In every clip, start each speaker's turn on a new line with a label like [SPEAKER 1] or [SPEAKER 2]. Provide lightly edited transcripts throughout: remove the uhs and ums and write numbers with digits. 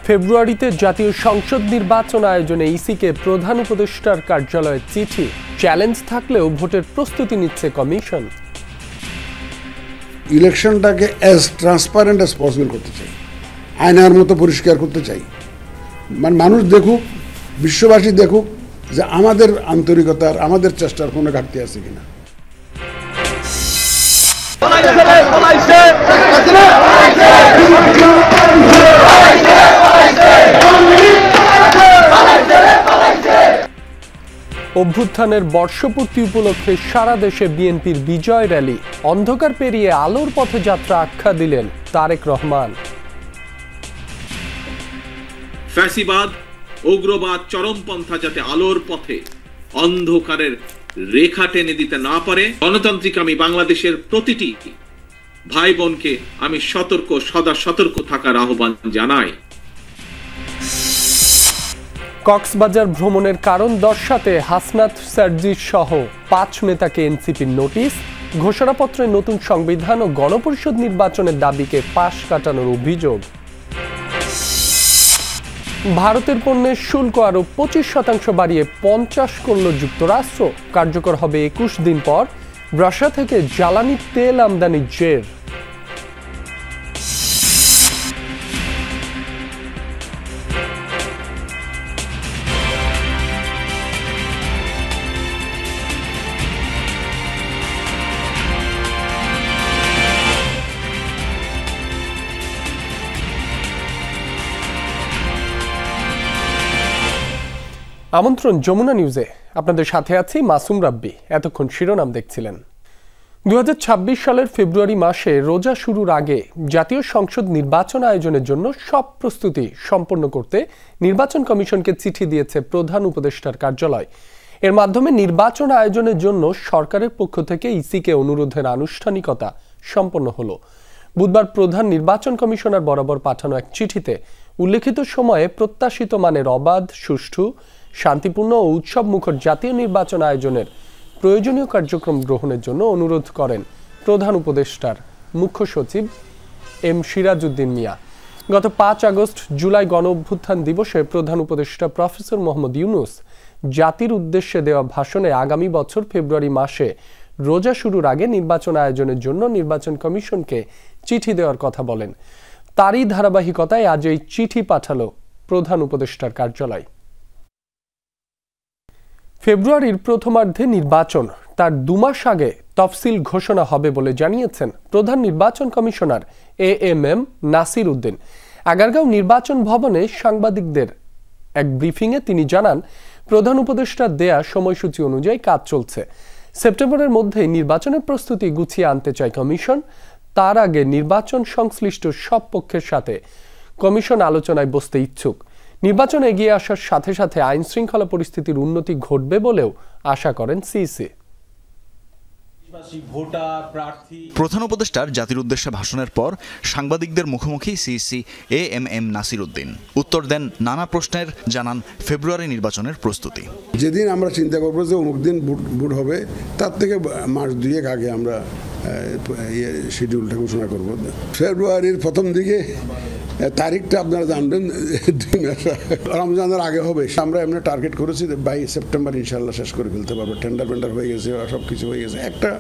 [SPEAKER 1] ফেব্রুয়ারিতে জাতীয় সংসদ নির্বাচন আয়োজনে ইসিকে প্রধান উপদেষ্টার কার্যালয়ে চিঠি। চ্যালেঞ্জ থাকলেও ভোটের প্রস্তুতি নিচ্ছে কমিশন।
[SPEAKER 2] ইলেকশনটাকে অ্যাজ ট্রান্সপারেন্ট অ্যাজ পসিবল করতে চাই, আয়নার মতো পরিষ্কার করতে চাই। মানে মানুষ দেখুক, বিশ্ববাসী দেখুক যে আমাদের আন্তরিকতার, আমাদের চেষ্টার কোনো ঘাটতি আছে কিনা।
[SPEAKER 1] অভ্যুত্থানের বর্ষপূর্তি উপলক্ষে সারা দেশে বিএনপির বিজয় র্যালি। অন্ধকার পেরিয়ে আলোর পথে যাত্রা আখ্যা দিলেন তারেক রহমান।
[SPEAKER 3] ফ্যাসিবাদ, উগ্রবাদ, চরমপন্থা যাতে আলোর পথে অন্ধকারের রেখা টেনে দিতে না পারে, গণতান্ত্রিক আমি বাংলাদেশের প্রতিটি ভাই বোনকে আমি সদা সতর্ক থাকার আহ্বান জানাই।
[SPEAKER 1] কক্সবাজার ভ্রমণের কারণ দর্শাতে হাসনাত সার্জিস সহ 5 নেতাকে এনসিপির নোটিশ। ঘোষণাপত্রে নতুন সংবিধান ও গণপরিষদ নির্বাচনের দাবিকে পাশ কাটানোর অভিযোগ। ভারতের পণ্যের শুল্ক আরও 25% বাড়িয়ে 50 করল যুক্তরাষ্ট্র। কার্যকর হবে 21 দিন পর। রাশিয়া থেকে জ্বালানি তেল আমদানির জের। আমন্ত্রণ যমুনা নিউজে, আপনাদের সাথে আছি মাসুম রাব্বি। এতক্ষণ শিরোনাম দেখছিলেন। 2026 সালের ফেব্রুয়ারি মাসে রোজা শুরুর আগে জাতীয় সংসদ নির্বাচন আয়োজনের জন্য সব প্রস্তুতি সম্পন্ন করতে নির্বাচন কমিশনকে চিঠি দিয়েছে প্রধান উপদেষ্টার কার্যালয়। এর মাধ্যমে নির্বাচন আয়োজনের জন্য সরকারের পক্ষ থেকে ইসিকে অনুরোধের আনুষ্ঠানিকতা সম্পন্ন হলো। বুধবার প্রধান নির্বাচন কমিশনার বরাবর পাঠানো এক চিঠিতে উল্লেখিত সময়ে প্রত্যাশিত মানের অবাধ, সুষ্ঠু, শান্তিপূর্ণ ও উৎসব মুখর জাতীয় নির্বাচন আয়োজনের প্রয়োজনীয় কার্যক্রম গ্রহণের জন্য অনুরোধ করেন প্রধান উপদেষ্টার মুখ্য সচিব এম সিরাজউদ্দিন মিয়া। গত 5 আগস্ট জুলাই গণ অভ্যুত্থান দিবসে প্রধান উপদেষ্টা প্রফেসর মোহাম্মদ ইউনূস জাতির উদ্দেশ্যে দেওয়া ভাষণে আগামী বছর ফেব্রুয়ারি মাসে রোজা শুরুর আগে নির্বাচন আয়োজনের জন্য নির্বাচন কমিশনকে চিঠি দেওয়ার কথা বলেন। তারই ধারাবাহিকতায় আজ এই চিঠি পাঠালো প্রধান উপদেষ্টার কার্যালয়। ফেব্রুয়ারির প্রথমার্ধে নির্বাচন, তার 2 মাস আগে তফসিল ঘোষণা হবে বলে জানিয়েছেন প্রধান নির্বাচন কমিশনার এএমএম নাসির উদ্দিন। আগারগাঁও নির্বাচন ভবনে সাংবাদিকদের এক ব্রিফিংয়ে তিনি জানান, প্রধান উপদেষ্টার দেয়া সময়সূচি অনুযায়ী কাজ চলছে। সেপ্টেম্বরের মধ্যেই নির্বাচনের প্রস্তুতি গুছিয়ে আনতে চায় কমিশন। তার আগে নির্বাচন সংশ্লিষ্ট সব পক্ষের সাথে কমিশন আলোচনায় বসতে ইচ্ছুক। নির্বাচন এগিয়ে আসার সাথে সাথে আইন শৃঙ্খলা পরিস্থিতির উন্নতি ঘটবে বলেও আশা করেন সিইসি।
[SPEAKER 4] প্রধান উপদেষ্টার জাতির উদ্দেশ্যে ভাষণের পর সাংবাদিকদের মুখোমুখি সিইসি এএমএম নাসির উদ্দিন উত্তর দেন নানা প্রশ্নের, জানান ফেব্রুয়ারি নির্বাচনের প্রস্তুতি।
[SPEAKER 2] যেদিন আমরা চিন্তা করবো যে অমুক দিন ভোট হবে, তার থেকে মাস 2 আগে আমরা শিডিউলটা ঘোষণা করব। ফেব্রুয়ারির প্রথম দিকে তারিখটা আপনারা জানবেন, 2 মাস রমজানের আগে হবে। আমরা এমনি টার্গেট করেছি বাই সেপ্টেম্বর ইনশাল্লাহ শেষ করে ফেলতে পারবো। টেন্ডার হয়ে গেছে, সব কিছু হয়ে গেছে। একটা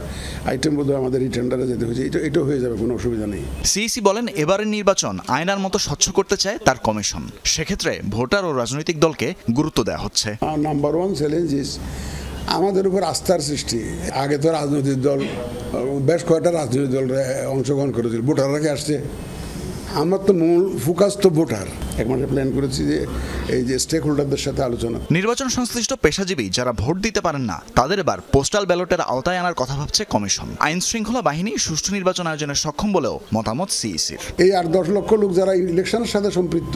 [SPEAKER 2] আইটেম বোধহয় আমাদের এই টেন্ডারে যেতে হয়েছে, এটা হয়ে যাবে, কোনো অসুবিধা নেই।
[SPEAKER 4] সিইসি বলেন, এবারের নির্বাচন আয়নার মতো স্বচ্ছ করতে চায় তার কমিশন। সেক্ষেত্রে ভোটার ও রাজনৈতিক দলকে গুরুত্ব দেওয়া হচ্ছে।
[SPEAKER 2] নাম্বার 1 চ্যালেঞ্জ ইজ আমাদের উপর আস্থার সৃষ্টি। আগে তো রাজনৈতিক দল, বেশ কয়েকটা রাজনৈতিক দল অংশগ্রহণ করেছিল, ভোটাররা আসছে। আমার তো মূল ফোকাস তো ভোটার। এক মাসে প্ল্যান করেছি যে এই যে স্টেক হোল্ডারদের সাথে আলোচনা।
[SPEAKER 4] নির্বাচন সংশ্লিষ্ট পেশাজীবী যারা ভোট দিতে পারেন না, তাদের এবার পোস্টাল ব্যালটের আওতায় আনার কথা ভাবছে কমিশন। আইন শৃঙ্খলা বাহিনী সুষ্ঠু নির্বাচন আয়োজনে সক্ষম বলেও মতামত সিইসির।
[SPEAKER 2] এই 8-10 লক্ষ লোক যারা ইলেকশনের সাথে সম্পৃক্ত,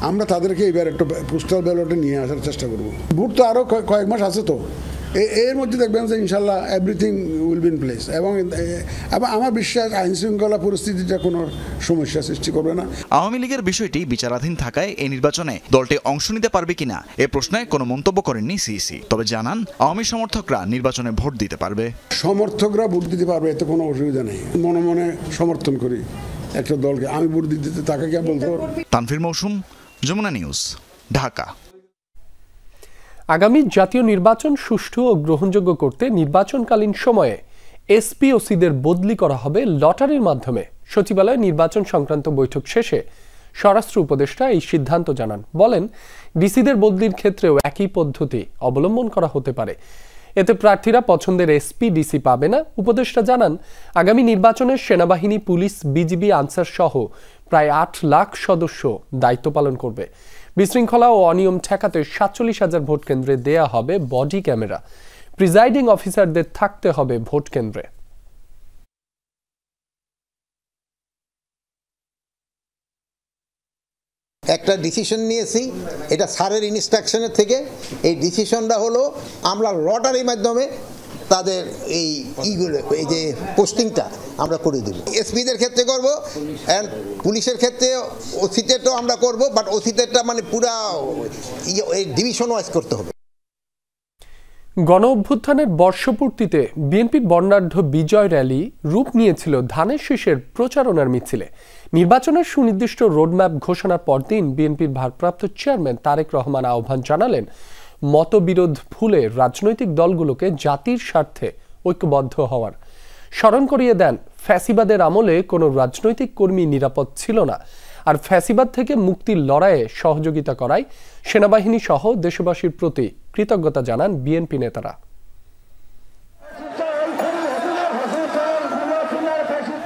[SPEAKER 2] আমরা তাদেরকে এবার একটা পোস্টাল ব্যালটে নিয়ে আসার চেষ্টা করব। ভোট তো আরও কয়েক মাস আছে, তো এর মধ্যে দেখবেন যে ইনশাল্লাহ everything will be in place. এবং আমার বিশ্বাস আইন শৃঙ্খলা পরিস্থিতিটা কোনো সমস্যা সৃষ্টি করবে না।
[SPEAKER 4] আওয়ামী লীগের বিষয়টি বিচারাধীন থাকায় এই নির্বাচনে দলটি অংশ নিতে পারবে কিনা এ প্রশ্নে কোনো মন্তব্য করেননি সিইসি। তবে জানান, আওয়ামী সমর্থকরা নির্বাচনে ভোট দিতে পারবে।
[SPEAKER 2] সমর্থকরা ভোট দিতে পারবে, এতে কোনো অসুবিধা নেই। মনে মনে সমর্থন করি একটা দলকে, আমি ভোট দিতে, তাকে কে বলতে পারবো।
[SPEAKER 4] তানভীর মৌসুম, যমুনা নিউজ, ঢাকা।
[SPEAKER 1] আগামী জাতীয় নির্বাচন সুষ্ঠু ও গ্রহণযোগ্য করতে নির্বাচনকালীন সময়ে এসপি ওসিদের বদলি করা হবে লটারির মাধ্যমে। সচিবালয়ে নির্বাচন সংক্রান্ত বৈঠক শেষে স্বরাষ্ট্র উপদেষ্টা এই সিদ্ধান্ত জানান। বলেন, ডিসিদের বদলির ক্ষেত্রেও একই পদ্ধতি অবলম্বন করা হতে পারে। এতে প্রার্থীরা পছন্দের এসপি ডিসি পাবে না। উপদেষ্টা জানান, আগামী নির্বাচনে সেনাবাহিনী, পুলিশ, বিজিবি, আনসার সহ প্রায় 8 লাখ সদস্য দায়িত্ব পালন করবে। বিশৃঙ্খলা ও অনিয়ম ঠেকাতে 47,000 ভোট কেন্দ্রে দেয়া হবে বডি ক্যামেরা। প্রিজাইডিং অফিসারদের থাকতে হবে ভোট কেন্দ্রে।
[SPEAKER 5] একটা ডিসিশন নিয়েছি, এটা স্যারের ইনস্ট্রাকশনের থেকে। এই ডিসিশনটা হলো আমরা লটারির মাধ্যমে তাদের এই যে পোস্টিংটা আমরা করে দেব। এসপিদের ক্ষেত্রে করব, অ্যান্ড পুলিশের ক্ষেত্রে ওসিদেরটাও আমরা করব, বাট ওসিদেরটা মানে পুরা এই ডিভিশন ওয়াইজ করতে হবে।
[SPEAKER 1] গণ অভ্যুত্থানের বর্ষপূর্তিতে বিএনপির বর্ণাঢ্য বিজয় র্যালি রূপ নিয়েছিল ধানের শীষের প্রচারণার মিছিলে। নির্বাচনের সুনির্দিষ্ট রোডম্যাপ ঘোষণার পরদিন বিএনপির ভারপ্রাপ্ত চেয়ারম্যান তারেক রহমান আহ্বান জানালেন, মতবিরোধ ভুলে রাজনৈতিক দলগুলোকে জাতির স্বার্থে ঐক্যবদ্ধ হওয়ার। স্মরণ করিয়ে দেন, ফ্যাসিবাদের আমলে কোনো রাজনৈতিক কর্মী নিরাপদ ছিল না, আর ফ্যাসিবাদ থেকে মুক্তির লড়াইয়ে সহযোগিতা করায় সেনাবাহিনী সহ দেশবাসীর প্রতি কৃতজ্ঞতা জানান বিএনপি নেতারা।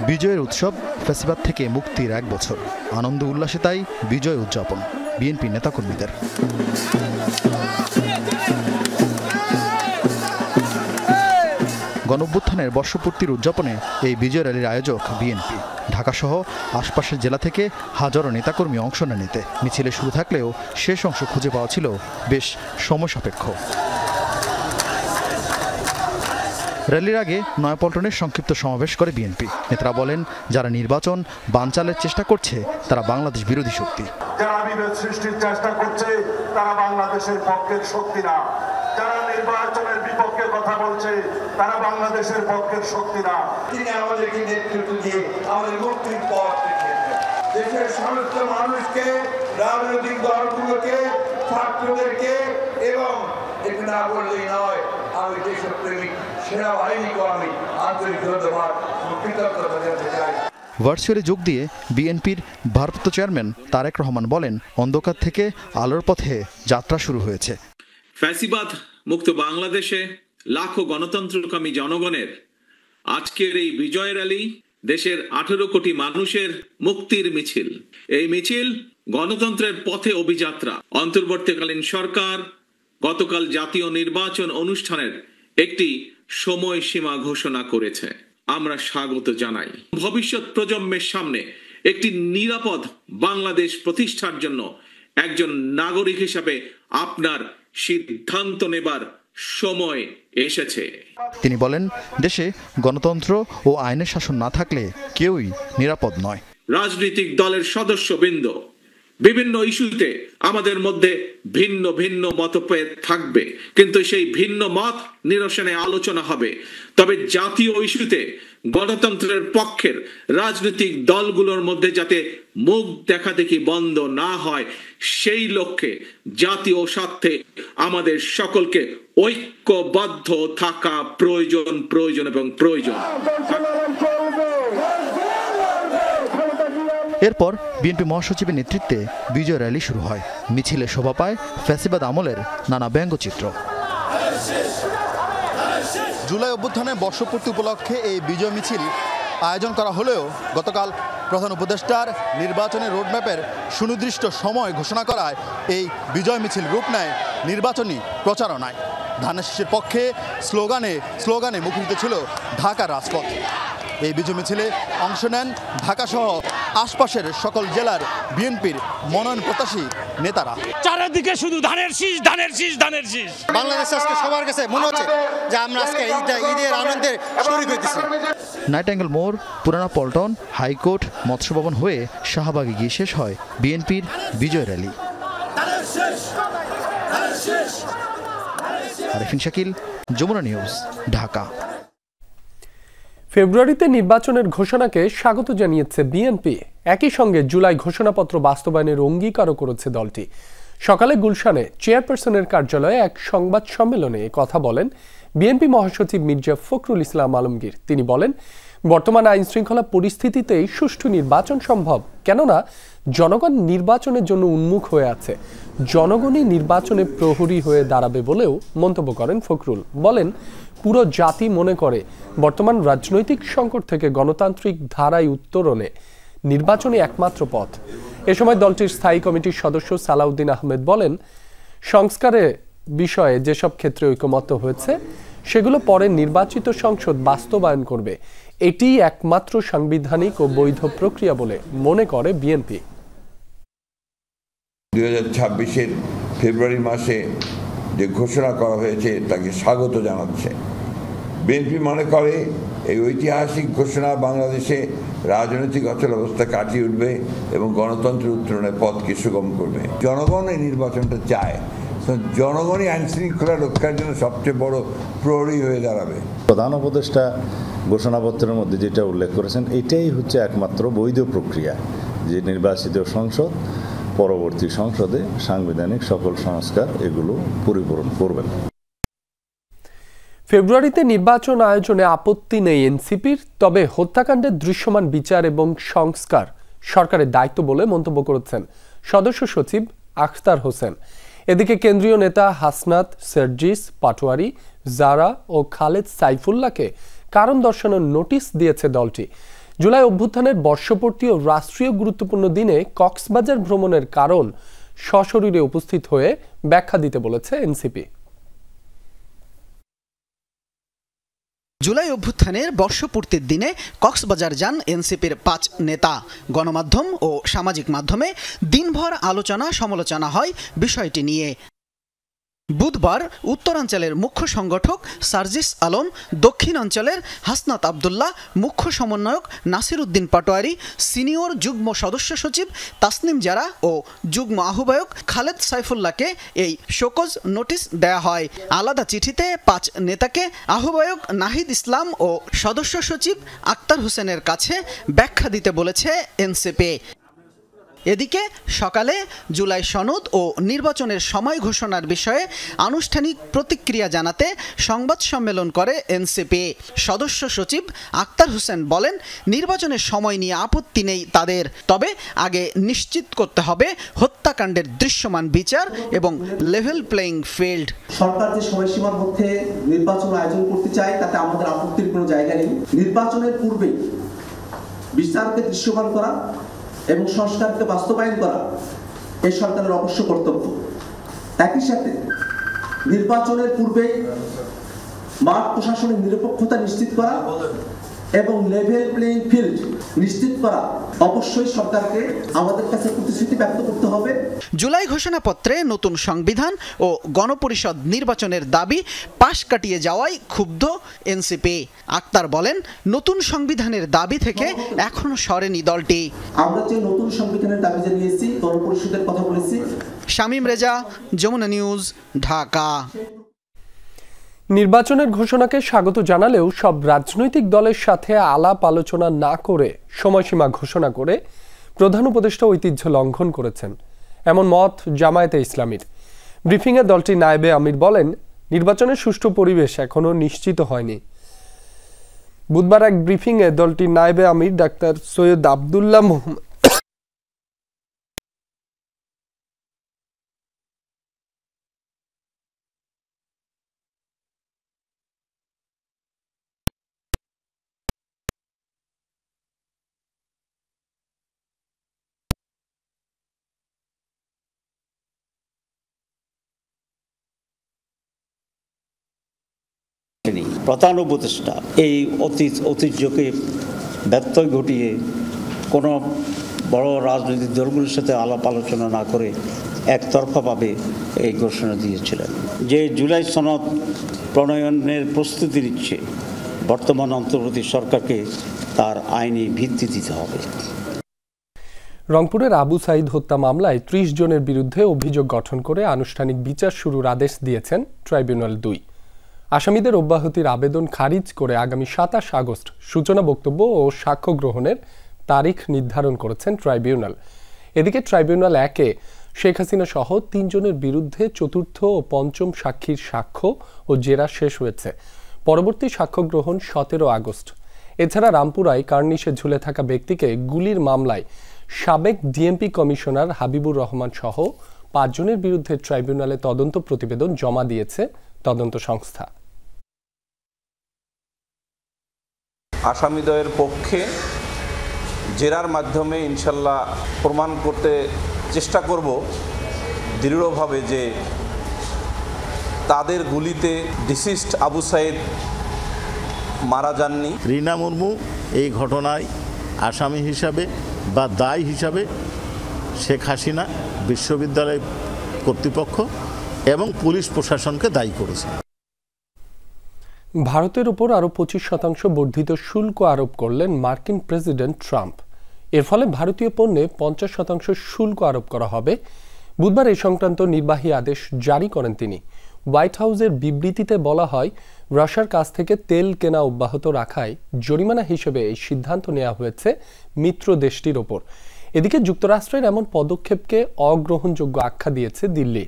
[SPEAKER 4] বিজয়ের উৎসব, ফ্যাসিবাদ থেকে মুক্তির 1 বছর। আনন্দ উল্লাসে তাই বিজয় উদযাপন বিএনপি নেতাকর্মীদের। গণঅভ্যুত্থানের বর্ষপূর্তির উদযাপনে এই বিজয় র্যালির আয়োজক বিএনপি। ঢাকাসহ আশপাশের জেলা থেকে হাজারো নেতাকর্মী অংশ নেন এতে। মিছিলে শুরু থাকলেও শেষ অংশ খুঁজে পাওয়া ছিল বেশ সময় সাপেক্ষ। র্যালির আগে নয়াপল্টনের সংক্ষিপ্ত সমাবেশ করে বিএনপি নেতারা বলেন, যারা নির্বাচন বানচালের চেষ্টা করছে তারা বাংলাদেশ বিরোধী শক্তি।
[SPEAKER 6] যারা বিভেদ সৃষ্টির চেষ্টা করছে তারা বাংলাদেশের পক্ষের শক্তি না। যারা নির্বাচনের বিপক্ষে কথা বলছে তারা বাংলাদেশের পক্ষের শক্তি না।
[SPEAKER 7] তিনি আমাদেরকে নেতৃত্ব দিয়ে আমাদের মুক্তির পথ দেখিয়েছেন। দেশের সমস্ত মানুষকে, রাজনৈতিক দলগুলোকে, ছাত্রদেরকে এবং এটা না বললেই নয়, আমি দেশপ্রেমিক সেনাবাহিনীকে আমি আন্তরিক ধন্যবাদ ও কৃতজ্ঞতা জানাতে চাই।
[SPEAKER 4] ভার্চুয়ালি যোগ দিয়ে বিএনপির ভারপ্রাপ্ত চেয়ারম্যান তারেক রহমান বলেন, অন্ধকার থেকে আলোর পথে যাত্রা শুরু হয়েছে।
[SPEAKER 3] ফ্যাসিবাদ মুক্ত বাংলাদেশে লাখো গণতন্ত্রকামী জনগণের আজকের এই বিজয় র্যালি দেশের 18 কোটি মানুষের মুক্তির মিছিল। এই মিছিল গণতন্ত্রের পথে অভিযাত্রা। অন্তর্বর্তীকালীন সরকার গতকাল জাতীয় নির্বাচন অনুষ্ঠানের একটি সময়সীমা ঘোষণা করেছে, আমরা স্বাগত জানাই। ভবিষ্যৎ প্রজন্মের সামনে একটি নিরাপদ বাংলাদেশ প্রতিষ্ঠার জন্য একজন নাগরিক হিসাবে আপনার সিদ্ধান্ত নেবার সময় এসেছে।
[SPEAKER 4] তিনি বলেন, দেশে গণতন্ত্র ও আইনের শাসন না থাকলে কেউই নিরাপদ নয়।
[SPEAKER 3] রাজনৈতিক দলের সদস্যবৃন্দ বিভিন্ন ইস্যুতে আমাদের মধ্যে ভিন্ন ভিন্ন মতভেদ থাকবে, কিন্তু সেই ভিন্ন মত নিরসনে আলোচনা হবে। তবে জাতীয় ইস্যুতে গণতন্ত্রের পক্ষের রাজনৈতিক দলগুলোর মধ্যে যাতে মুখ দেখাদেখি বন্ধ না হয়, সেই লক্ষ্যে জাতীয় স্বার্থে আমাদের সকলকে ঐক্যবদ্ধ থাকা প্রয়োজন প্রয়োজন এবং প্রয়োজন।
[SPEAKER 4] এরপর বিএনপি মহাসচিবের নেতৃত্বে বিজয় র্যালি শুরু হয়। মিছিলে শোভা পায় ফ্যাসিবাদ আমলের নানা ব্যঙ্গচিত্র। জুলাই অভ্যুত্থানের বর্ষপূর্তি উপলক্ষে এই বিজয় মিছিল আয়োজন করা হলেও গতকাল প্রধান উপদেষ্টার নির্বাচনের রোডম্যাপের সুনির্দিষ্ট সময় ঘোষণা করায় এই বিজয় মিছিল রূপ নেয় নির্বাচনী প্রচারণায়। ধানের শীষের পক্ষে স্লোগানে মুখরিত ছিল ঢাকার রাজপথ। এই বিজয় মিছিলে অংশ নেন ঢাকাসহ আশপাশের সকল জেলার বিএনপির মনোনয়ন প্রত্যাশী নেতারা।
[SPEAKER 8] চারিদিকে শুধু ধানের শীষ, ধানের শীষ, ধানের শীষ।
[SPEAKER 9] বাংলাদেশ আজকে সবার কাছে মনে হচ্ছে যে আমরা আজকে ঈদের আনন্দের শরীক হইতেছি।
[SPEAKER 4] নাইটাঙ্গেল মোড়, পুরানা পল্টন, হাইকোর্ট, মৎস্য ভবন হয়ে শাহবাগে গিয়ে শেষ হয় বিএনপির বিজয় র্যালি। আরিফিন শাকিল, যমুনা নিউজ, ঢাকা।
[SPEAKER 1] ফেব্রুয়ারিতে নির্বাচনের ঘোষণাকে স্বাগত জানিয়েছে বিএনপি। একই সঙ্গে জুলাই ঘোষণাপত্র বাস্তবায়নের অঙ্গীকারও করেছে দলটি। সকালে গুলশানে চেয়ারপারসনের কার্যালয়ে এক সংবাদ সম্মেলনে কথা বলেন বিএনপি মহাসচিব মির্জা ফখরুল ইসলাম আলমগীর। তিনি বলেন, বর্তমান আইন শৃঙ্খলা পরিস্থিতিতেই সুষ্ঠু নির্বাচন সম্ভব, কেননা জনগণ নির্বাচনের জন্য উন্মুখ হয়ে আছে। জনগণই নির্বাচনে প্রহরী হয়ে দাঁড়াবে বলেও মন্তব্য করেন ফখরুল। বলেন, পুরো জাতি মনে করে বর্তমান রাজনৈতিক সংকট থেকে গণতান্ত্রিক ধারায় উত্তরণে নির্বাচনই একমাত্র পথ। এ সময় দলটির স্থায়ী কমিটির সদস্য সালাউদ্দিন আহমেদ বলেন, সংস্কারের বিষয়ে যেসব ক্ষেত্রে ঐকমত্য হয়েছে সেগুলো পরে নির্বাচিত সংসদ বাস্তবায়ন করবে। এটি একমাত্র সাংবিধানিক ও বৈধ প্রক্রিয়া বলে মনে করে বিএনপি।
[SPEAKER 10] 2026-এর ফেব্রুয়ারি মাসে যে ঘোষণা করা হয়েছে তাকে স্বাগত জানাচ্ছে। বিএনপি মনে করে এই ঐতিহাসিক ঘোষণা বাংলাদেশে রাজনৈতিক অচলাবস্থা কাটিয়ে উঠবে এবং গণতন্ত্রের উত্তরণের পথকে সুগম করবে। জনগণ এই নির্বাচনটা চায়, জনগণই আইন শৃঙ্খলা রক্ষার জন্য সবচেয়ে বড় প্রহরী হয়ে দাঁড়াবে।
[SPEAKER 11] প্রধান উপদেষ্টা ঘোষণাপত্রের মধ্যে যেটা উল্লেখ করেছেন, এটাই হচ্ছে একমাত্র বৈধ প্রক্রিয়া, যে নির্বাচিত সংসদ পরবর্তী সংসদে সাংবিধানিক সকল সংস্কার এগুলো পরিপূরণ করবেন।
[SPEAKER 1] ফেব্রুয়ারিতে নির্বাচন আয়োজনে আপত্তি নেই এনসিপির, তবে হত্যাকাণ্ডের দৃশ্যমান বিচার এবং সংস্কার সরকারের দায়িত্ব বলে মন্তব্য করেছেন সদস্য সচিব আখতার হোসেন। এদিকে কেন্দ্রীয় নেতা হাসনাত, সার্জিস পাটোয়ারি, জারা ও খালেদ সাইফুল্লাহকে কারণ দর্শানোর নোটিশ দিয়েছে দলটি। জুলাই অভ্যুত্থানের বর্ষপূর্তি ও রাষ্ট্রীয় গুরুত্বপূর্ণ দিনে কক্সবাজার ভ্রমণের কারণ সশরীরে উপস্থিত হয়ে ব্যাখ্যা দিতে বলেছে এনসিপি।
[SPEAKER 12] জুলাই অভ্যুত্থানের বর্ষপূর্তির দিনে কক্সবাজার যান এনসিপির 5 নেতা। গণমাধ্যম ও সামাজিক মাধ্যমে দিনভর আলোচনা সমালোচনা হয় বিষয়টি নিয়ে। বুধবার উত্তরাঞ্চলের মুখ্য সংগঠক সার্জিস আলম, দক্ষিণাঞ্চলের হাসনাত আবদুল্লাহ, মুখ্য সমন্বয়ক নাসির উদ্দিন পাটোয়ারি, সিনিয়র যুগ্ম সদস্য সচিব তাসনিম জারা ও যুগ্ম আহ্বায়ক খালেদ সাইফুল্লাহকে এই শোকজ নোটিশ দেয়া হয়। আলাদা চিঠিতে 5 নেতাকে আহ্বায়ক নাহিদ ইসলাম ও সদস্য সচিব আক্তার হোসেনের কাছে ব্যাখ্যা দিতে বলেছে এনসিপি। এদিকে সকালে জুলাই সনদ ও নির্বাচনের সময় ঘোষণার বিষয়ে আনুষ্ঠানিক প্রতিক্রিয়া জানাতে সংবাদ সম্মেলন করে এনসিপি। সদস্য সচিব আক্তার হোসেন বলেন, নির্বাচনের সময় নিয়ে আপত্তি নেই তাদের, তবে আগে নিশ্চিত করতে হবে হত্যাকাণ্ডের দৃশ্যমান বিচার এবং লেভেল প্লেইং ফিল্ড।
[SPEAKER 13] সরকার যে সময়সীমার মধ্যে নির্বাচন আয়োজন করতে চায় তাতে আমাদের আপত্তির কোনো জায়গা নেই। নির্বাচনের পূর্বে বিচারকে দৃশ্যমান করা এবং সংস্কারকে বাস্তবায়ন করা এই সরকারের অবশ্য কর্তব্য। একই সাথে নির্বাচনের পূর্বে মাঠ প্রশাসনের নিরপেক্ষতা নিশ্চিত করা এবং লেভেল প্লেইং ফিল্ড নিশ্চিত করা অবশ্যই সরকারকে আমাদের কাছে প্রতিশ্রুতি ব্যক্ত করতে হবে।
[SPEAKER 12] জুলাই ঘোষণাপত্রে নতুন সংবিধান ও গণপরিষদ নির্বাচনের দাবি পাশ কাটিয়ে যাওয়ায় ক্ষুব্ধ এনসিপি। আক্তার বলেন, নতুন সংবিধানের দাবি থেকে এখনো সরেনি দলটি।
[SPEAKER 13] আমরা যে নতুন সংবিধানের দাবি জানিয়েছি, গণপরিষদের কথা বলেছি।
[SPEAKER 12] শামীম রেজা, যমুনা নিউজ, ঢাকা।
[SPEAKER 1] নির্বাচনের ঘোষণাকে স্বাগত জানালেও সব রাজনৈতিক দলের সাথে আলাপ আলোচনা না করে সময়সীমা ঘোষণা করে প্রধান উপদেষ্টা ঐতিহ্য লঙ্ঘন করেছেন, এমন মত জামায়াতে ইসলামীর। ব্রিফিংয়ে দলটির নায়েবে আমির বলেন, নির্বাচনের সুষ্ঠু পরিবেশ এখনো নিশ্চিত হয়নি। বুধবার এক ব্রিফিংয়ে দলটির নায়েবে আমির ডাক্তার সৈয়দ আবদুল্লাহ মোহাম্মদ
[SPEAKER 14] প্রধান উপদেষ্টা এই ঐতিহ্যকে ব্যত্যয় ঘটিয়ে কোনো বড় রাজনৈতিক দলগুলোর সাথে আলাপ আলোচনা না করে একতরফাভাবে এই ঘোষণা দিয়েছিলেন যে জুলাই সনদ প্রণয়নের প্রস্তুতি নিচ্ছে। বর্তমান অন্তর্বর্তী সরকারকে তার আইনি ভিত্তি দিতে হবে।
[SPEAKER 1] রংপুরের আবু সাইদ হত্যা মামলায় 30 জনের বিরুদ্ধে অভিযোগ গঠন করে আনুষ্ঠানিক বিচার শুরুর আদেশ দিয়েছেন ট্রাইব্যুনাল 2। আসামিদের অব্যাহতির আবেদন খারিজ করে আগামী 27 আগস্ট সূচনা বক্তব্য ও সাক্ষ্য গ্রহণের তারিখ নির্ধারণ করেছেন ট্রাইব্যুনাল। এদিকে ট্রাইব্যুনাল 1-এ শেখ হাসিনা সহ 3 জনের বিরুদ্ধে চতুর্থ ও পঞ্চম সাক্ষীর সাক্ষ্য ও জেরা শেষ হয়েছে। পরবর্তী সাক্ষ্য গ্রহণ 17 আগস্ট। এছাড়া রামপুরায় কার্নিশে ঝুলে থাকা ব্যক্তিকে গুলির মামলায় সাবেক ডিএমপি কমিশনার হাবিবুর রহমান সহ 5 জনের বিরুদ্ধে ট্রাইব্যুনালে তদন্ত প্রতিবেদন জমা দিয়েছে তদন্ত সংস্থা।
[SPEAKER 15] আসামিদ্বয়ের পক্ষে জেরার মাধ্যমে ইনশাল্লাহ প্রমাণ করতে চেষ্টা করব দৃঢ়ভাবে যে তাদের গুলিতে ডিসিস্ট আবু সাইদ মারা যাননি।
[SPEAKER 16] রিনা মুর্মু এই ঘটনায় আসামি হিসাবে বা দায়ী হিসাবে শেখ হাসিনা, বিশ্ববিদ্যালয় কর্তৃপক্ষ এবং পুলিশ প্রশাসনকে দায়ী করেছে।
[SPEAKER 1] ভারতের উপর আরও 25% বর্ধিত শুল্ক আরোপ করলেন মার্কিন প্রেসিডেন্ট ট্রাম্প। এর ফলে ভারতীয় পণ্যে 50% শুল্ক আরোপ করা হবে। বুধবার এই সংক্রান্ত নির্বাহী আদেশ জারি করেন তিনি। হোয়াইট হাউসের বিবৃতিতে বলা হয়, রাশিয়ার কাছ থেকে তেল কেনা অব্যাহত রাখায় জরিমানা হিসেবে এই সিদ্ধান্ত নেওয়া হয়েছে মিত্র দেশটির ওপর। এদিকে যুক্তরাষ্ট্রের এমন পদক্ষেপকে অগ্রহণযোগ্য আখ্যা দিয়েছে দিল্লি।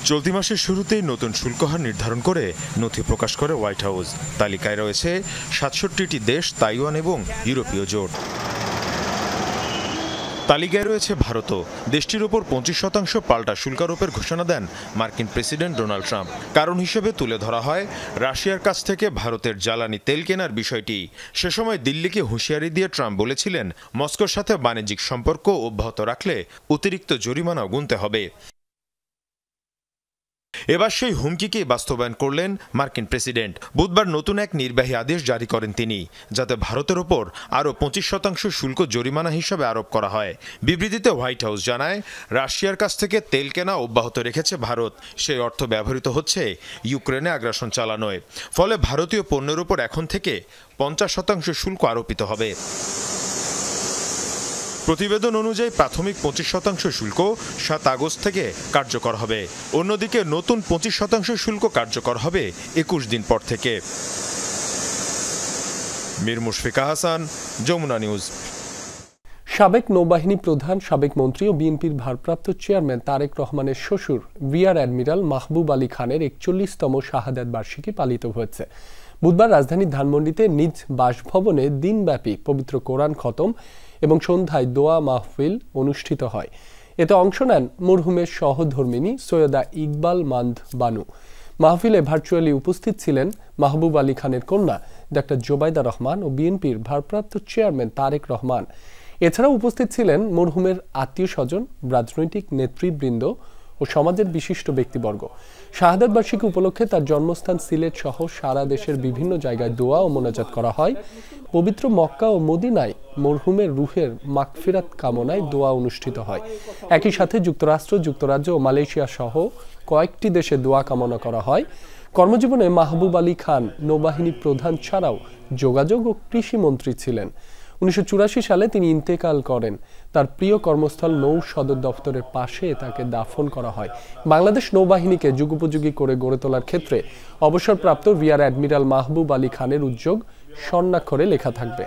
[SPEAKER 17] চলতি মাসের শুরুতেই নতুন শুল্ক হার নির্ধারণ করে নথি প্রকাশ করে হোয়াইট হাউস। তালিকায় রয়েছে 67টি দেশ, তাইওয়ান এবং ইউরোপীয় জোট। তালিকায় রয়েছে ভারতও। দেশটির ওপর 25% পাল্টা শুল্কারোপের ঘোষণা দেন মার্কিন প্রেসিডেন্ট ডোনাল্ড ট্রাম্প। কারণ হিসেবে তুলে ধরা হয় রাশিয়ার কাছ থেকে ভারতের জ্বালানি তেল কেনার বিষয়টি। সে সময় দিল্লিকে হুঁশিয়ারি দিয়ে ট্রাম্প বলেছিলেন, মস্কোর সাথে বাণিজ্যিক সম্পর্ক অব্যাহত রাখলে অতিরিক্ত জরিমানাও গুনতে হবে। এবার সেই হুমকিকে বাস্তবায়ন করলেন মার্কিন প্রেসিডেন্ট। বুধবার নতুন এক নির্বাহী আদেশ জারি করেন তিনি, যাতে ভারতের ওপর আরও 25% শুল্ক জরিমানা হিসাবে আরোপ করা হয়। বিবৃতিতে হোয়াইট হাউস জানায়, রাশিয়ার কাছ থেকে তেল কেনা অব্যাহত রেখেছে ভারত। সেই অর্থ ব্যবহৃত হচ্ছে ইউক্রেনে আগ্রাসন চালানোয়। ফলে ভারতীয় পণ্যের ওপর এখন থেকে 50% শুল্ক আরোপিত হবে। প্রতিবেদন অনুযায়ী প্রাথমিক 25% শুল্ক 7 আগস্ট থেকে কার্যকর হবে। অন্যদিকে নতুন 25% শুল্ক কার্যকর হবে 21 দিন পর থেকে। মীর মুশফিকা হাসান, যমুনা নিউজ।
[SPEAKER 1] সাবেক নৌবাহিনী প্রধান, সাবেক মন্ত্রী ও বিএনপির ভারপ্রাপ্ত চেয়ারম্যান তারেক রহমানের শ্বশুর রিয়ার অ্যাডমিরাল মাহবুব আলী খানের 41তম শাহাদাত বার্ষিকী পালিত হয়েছে। বুধবার রাজধানীর ধানমন্ডিতে নিজ বাসভবনে দিনব্যাপী পবিত্র কোরআন খতম এবং সন্ধ্যায় দোয়া মাহফিল অনুষ্ঠিত হয়। এতে অংশ নেন মরহুমের সহধর্মিনী সৈয়দা ইকবাল মান্দ বানু। মাহফিলে ভার্চুয়ালি উপস্থিত ছিলেন মাহবুব আলী খানের কন্যা ডাক্তার জোবাইদা রহমান ও বিএনপির ভারপ্রাপ্ত চেয়ারম্যান তারেক রহমান। এছাড়াও উপস্থিত ছিলেন মরহুমের আত্মীয় স্বজন, রাজনৈতিক নেতৃবৃন্দ ও সমাজের বিশিষ্ট ব্যক্তিবর্গ। শাহাদাত বার্ষিকী উপলক্ষে তার জন্মস্থান সিলেট সহ সারা দেশের বিভিন্ন জায়গায় দোয়া ও মোনাজাত করা হয়। পবিত্র মক্কা ও মদিনায় মরহুমের রুহের মাগফিরাত কামনায় দোয়া অনুষ্ঠিত হয়। একই সাথে যুক্তরাষ্ট্র, যুক্তরাজ্য ও মালয়েশিয়া সহ কয়েকটি দেশে দোয়া কামনা করা হয়। কর্মজীবনে মাহবুব আলী খান নৌবাহিনী প্রধান ছাড়াও যোগাযোগ ও কৃষি মন্ত্রী ছিলেন। 1984 সালে তিনি ইন্তেকাল করেন। তার প্রিয় কর্মস্থল নৌ সদর দফতরের পাশে তাকে দাফন করা হয়। বাংলাদেশ নৌবাহিনীকে যুগোপযোগী করে গড়ে তোলার ক্ষেত্রে অবসরপ্রাপ্ত রিয়ার অ্যাডমিরাল মাহবুব আলী খানের উদ্যোগ স্বর্ণাক্ষরে লেখা থাকবে।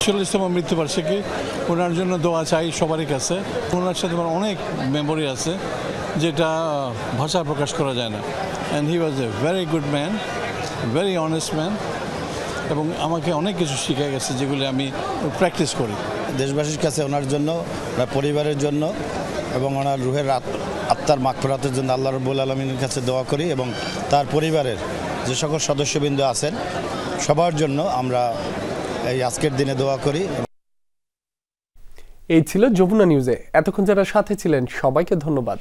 [SPEAKER 18] 40তম মৃত্যুবার্ষিকী, ওনার জন্য দোয়া চাই সবারই কাছে। ওনার সাথে অনেক মেমোরি আছে যেটা ভাষা প্রকাশ করা যায় না। And he was a very good man, very honest man, এবং আমাকে অনেক কিছু শিখে গেছে যেগুলি আমি প্র্যাকটিস করি।
[SPEAKER 19] দেশবাসীর কাছে ওনার জন্য, ওনার পরিবারের জন্য এবং ওনার রুহের আত্মার মাগফিরাতের জন্য আল্লাহ রাব্বুল আলামিনের কাছে দোয়া করি এবং তার পরিবারের যে সকল সদস্যবৃন্দ আছেন সবার জন্য আমরা এই আজকের দিনে দোয়া করি।
[SPEAKER 1] এই ছিল যমুনা নিউজে। এতক্ষণ যারা সাথে ছিলেন সবাইকে ধন্যবাদ।